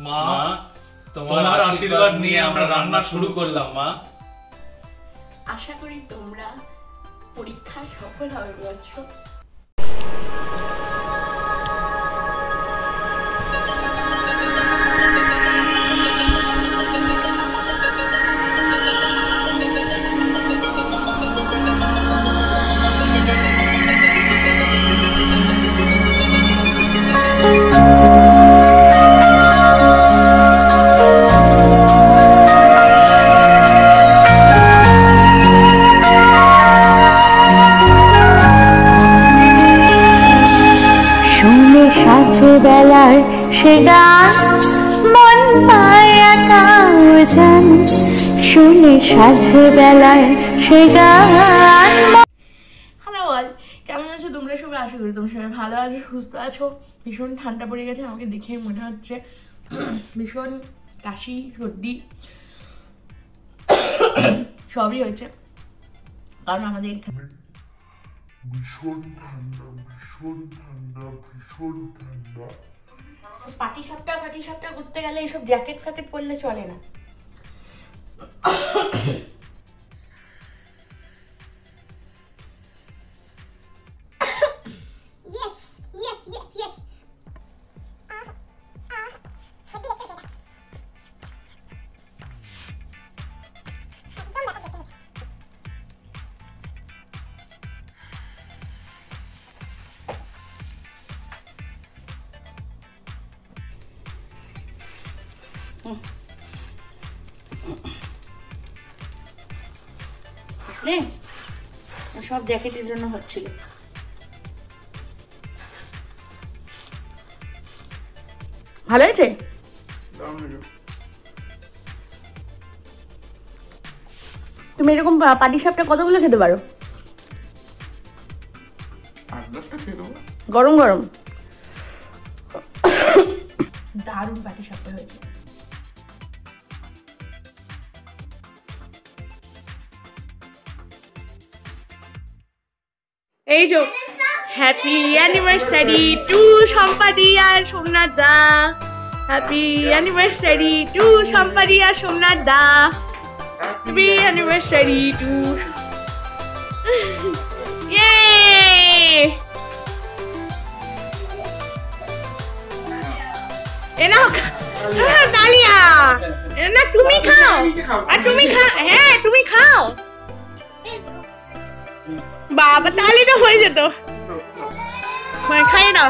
মা, তোমার আশীর্বাদ নিয়ে আমরা রান্না শুরু করলাম মা। আশা করি তোমরা পরীক্ষায় সফল হবে বৎস। বেলায় সে গান মন পায় একা জান, শুনে সাঝে বেলায় সে গান। হ্যালো অল, কেমন আছো তোমরা সবাই? আশা করি তোমরা সবাই ভালো আছো, সুস্থ আছো। ভীষণ ঠান্ডা পড়ে গেছে, আমাকে দেখে মনে হচ্ছে ভীষণ কাশি সর্দি সবই হয়েছে, কারণ আমাদের ভীষণ ঠান্ডা, ভীষণ ঠান্ডা, ভীষণ ঠান্ডা। পাটি সাপটা করতে গেলে এইসব জ্যাকেট ফ্যাকেট পরলে চলে না। সব জ্যাকেটের জন্য হচ্ছিল। ভালো আছে? তুমি এরকম পাটি সাপটা কতগুলো খেতে পারো? গরম গরম দারুণ পাটি সাপটা হয়েছে। এই যে হ্যাপি অ্যানিভার্সারি টু সম্পাদি আর Somnath da. Happy anniversary to Sampadi আর Somnath da. Happy anniversary to. ইয়ে এনা তালিয়া এনা তুমি খাও আর তুমি হ্যাঁ তুমি খাও বাবা, তাহলে তো হয়ে যেত। খাই না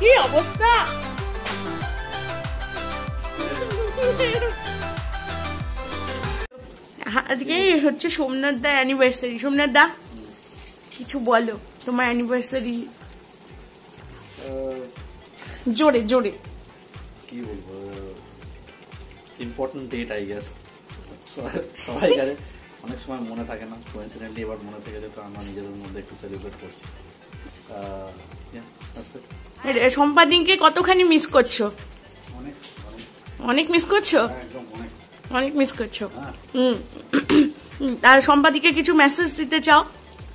কি অবস্থা। আজকে হচ্ছে সোমনাথ দা অ্যানিভার্সারি। সোমনাথ দা কিছু বলো, তোমার অ্যানিভার্সারি জোরে জোরে কি বলবো, ইম্পর্টেন্ট ডেট আই গেস। সবাই জানে, অনেক সময় মনে থাকে না, কোইন্সিডেন্টলি এবার মনে থেকে যেত, আমরা নিজেদের মধ্যে একটু সেলিব্রেট করছি। সম্পাদিনকে কতখানি মিস করছো? অনেক মিস করছো, অনেক মিস করছো। আর সম্পাদিকে কিছু মেসেজ দিতে চাও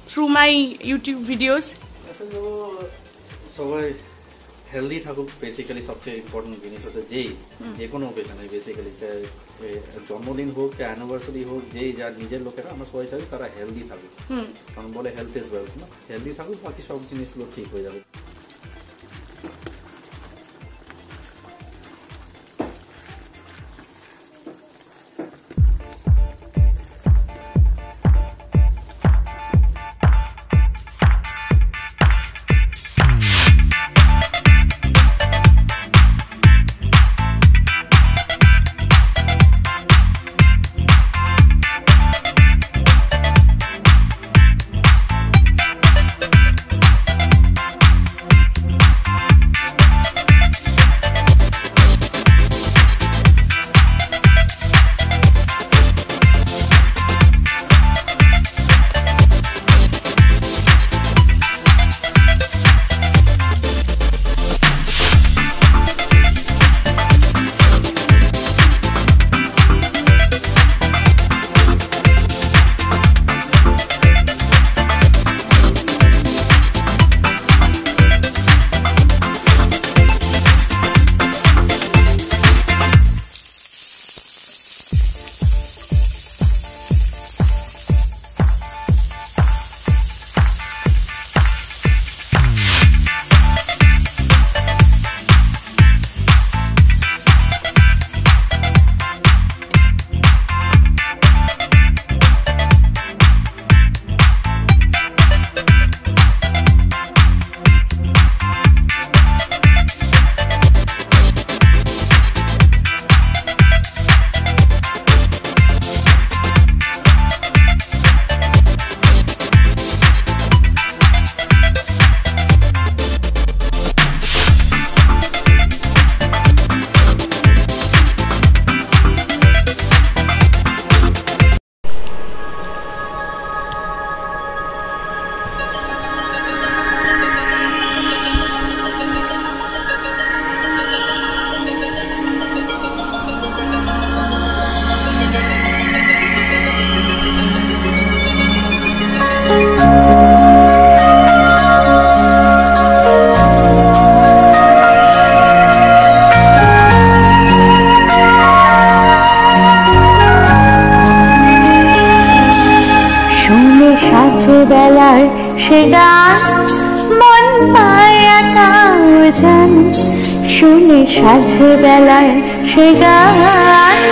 through my YouTube videos? Message দেবো, সবাই হেলদি থাকুক, বেসিক্যালি সবচেয়ে ইম্পর্টেন্ট জিনিস হচ্ছে যেই যে কোনো ওকেশনে, বেসিক্যালি জন্মদিন হোক, অ্যানিভার্সারি হোক, যেই যার নিজের লোকেরা, আমরা সবাই চাই তারা হেলদি থাকুক, কারণ বলে হেলথ ইজ ওয়েলথ না। হেলদি থাকুক, বাকি সব জিনিসগুলো ঠিক হয়ে যাবে। বেলায় সে গান মন পায় একা জান শুনে সাঝে বেলায় সে গান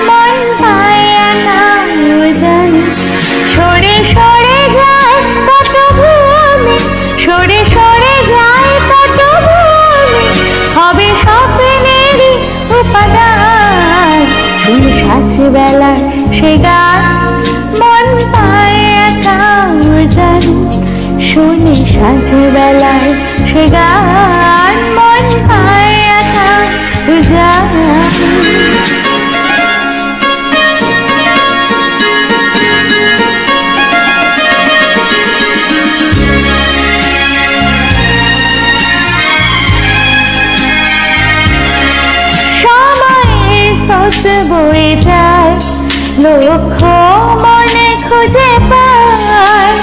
মন পায় একা জান সরে সরে যায় কত ভূমি সরে সরে যায় কত ভূমি হবে স্বপ্নেরই উপাদান শুনে সাঝে বেলায় সে গান মন পায় একা জান শুনে সাঝে বেলায় সে গান মন পায় একা জান সময়ের স্রোত বয়ে যায় লক্ষ্য মনে খুঁজে পায়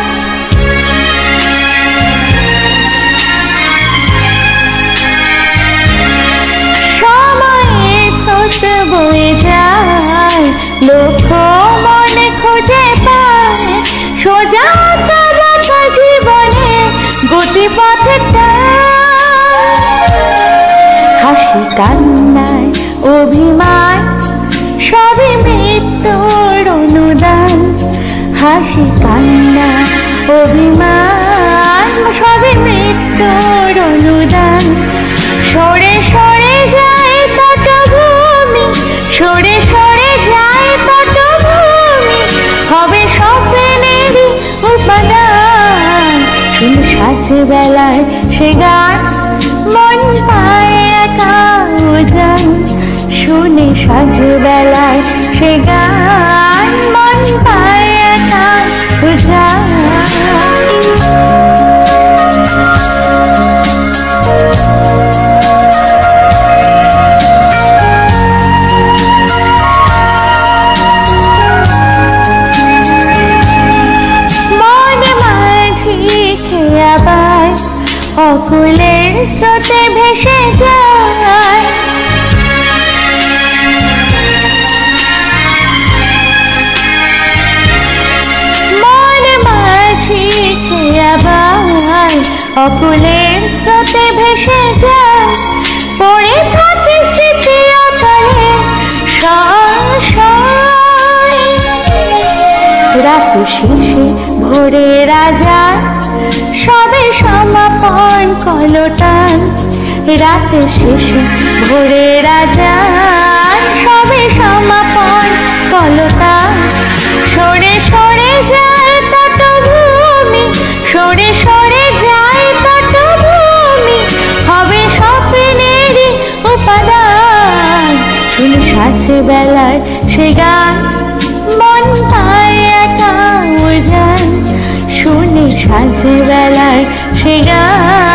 সময়ের স্রোত বয়ে যায় লক্ষ্য মনে খুঁজে পায় সোজা চলা জীবনে গতিপথটা হাসি কান্নায় অভিমান সবই মৃত্যুর অনুদান হাসি কান্না অভিমান সবই মৃত্যুর অনুদান সরে সরে যায় তত ভূমি সরে সরে যায় তত ভূমি হবে স্বপ্নেরই উপাদান শুনে সাঝে বেলায় সে গান মন পায় একা জান শুনে সাঝে বেলায় সে গান মন পায় একা জান মনে মাঝি খেয়া বায় অকুলের স্রোতে ভেসে যায় মনে মাঝি খেয়া বায় অকুলের স্রোতে ভেসে যায় পড়ে থাকে স্মৃতি অতলে রাতে শেষে ভোরে রাজা সবে সমাপন কলটান রাতে শেষে ভোরে রাজা সবে সমাপন কলটান সরে সরে যায় তত ভূমি সরে সরে যায় তত ভূমি হবে স্বপ্নেরই উপাদান শুনে সাঝে বেলায় সে গান মন পায় একা জান শুনে সাঝে বেলায় সে গান